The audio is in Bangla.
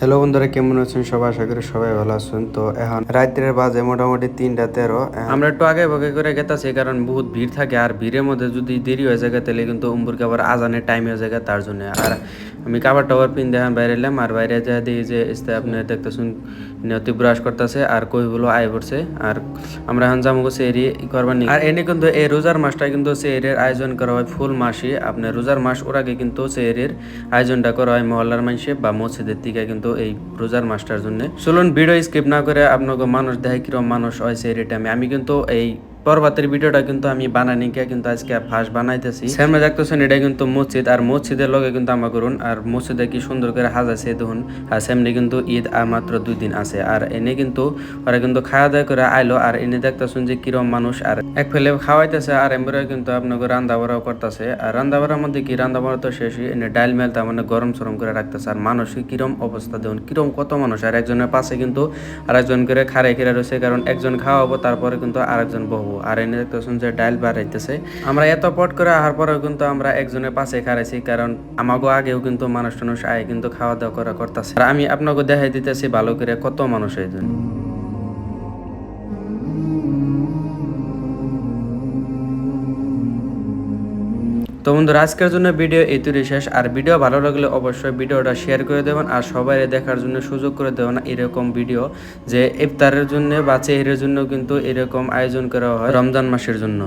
হ্যালো বন্ধুরা, কেমন আছেন সবাই? আশা করি সবাই ভালো আছেন। তো এখন রাত্রের বাজে মোটামুটি 3টা 13। আমরা একটু আগে ভাগে করে গেতাছি, কারণ বহুত ভিড় থাকে, আর ভিড়ের মধ্যে যদি দেরি হয়ে যায় তাহলে কিন্তু উম্বুরকে আবার আজানের টাইম হয়ে যায়, তার জন্য। আর আমি কাবার টাবার পিন দেখান বাইরে এলাম, আর বাইরে যা দেখি যে আপনি দেখতেছেন নিয়তি ব্রাশ করতেছে আর কই বলো আয় পড়ছে। আর আমরা এখন যাবো সেরি করবার নি। আর এনে কিন্তু এই রোজার মাসটা কিন্তু সেরের আয়োজন করা হয় ফুল মাসে। আপনার রোজার মাস ওর আগে কিন্তু সেরের আয়োজনটা করা হয় মহল্লার মানুষে বা মসজিদের দিকে কিন্তু এই রোজার মাসটার জন্য। চলুন ভিডিও স্কিপ না করে আপনাকে মানুষ দেখে কিরকম মানুষ হয় সেই টাইমে। আমি কিন্তু এই পরবর্তী ভিডিওটা কিন্তু আমি বানানি কে কিন্তু আজকে ফার্স্ট বানাইতেছি। সামনে দেখতেছেন এটা কিন্তু মসজিদ, আর মসজিদের লগে কিন্তু আমা করুন। আর মসজিদে কি সুন্দর করে সাজাইছে দেখুন। আর সামনে কিন্তু ঈদ আর মাত্র 2 দিন আছে। আর এনে কিন্তু ওরা কিন্তু খাওয়া দাওয়া করে আইলো। আর এনে দেখতেছেন যে কিরম মানুষ আর এক ফেলে খাওয়াইতেছে, আর এমবরে কিন্তু আপনাকে রান্না বাড়াও করতেছে। আর রান্না বাড়ার মধ্যে কি রান্না বাড়া তো শেষই, এনে ডাইল মেল তার মানে গরম সরম করে রাখতেছে। আর মানুষের কিরম অবস্থা দেখুন, কিরম কত মানুষ। আর একজনের পাশে কিন্তু আরেকজন করে খাড়ে খেড়ে রয়েছে, কারণ একজন খাওয়াবো তারপরে কিন্তু আরেকজন বহবো। আর এনে দেখতেছেন যে ডাইল বাড়াইতেছে। আমরা এত পট করে আহার পরেও কিন্তু আমরা একজনের পাশে খাড়াইছি, কারণ আমাগো আগেও কিন্তু মানুষ টানুষ আয় কিন্তু খাওয়া দাওয়া করা করতেছে। আর আমি আপনাকে দেখাই দিতেছি ভালো করে কত মানুষ এইজন। তো বন্ধুরা, আজকের জন্য ভিডিও এইটুকুই শেষ। আর ভিডিও ভালো লাগলে অবশ্যই ভিডিওটা শেয়ার করে দেবেন, আর সবাই দেখার জন্য সুযোগ করে দেবেন এরকম ভিডিও, যে ইফতারের জন্য বা চেহারের জন্য কিন্তু এরকম আয়োজন করা হয় রমজান মাসের জন্য।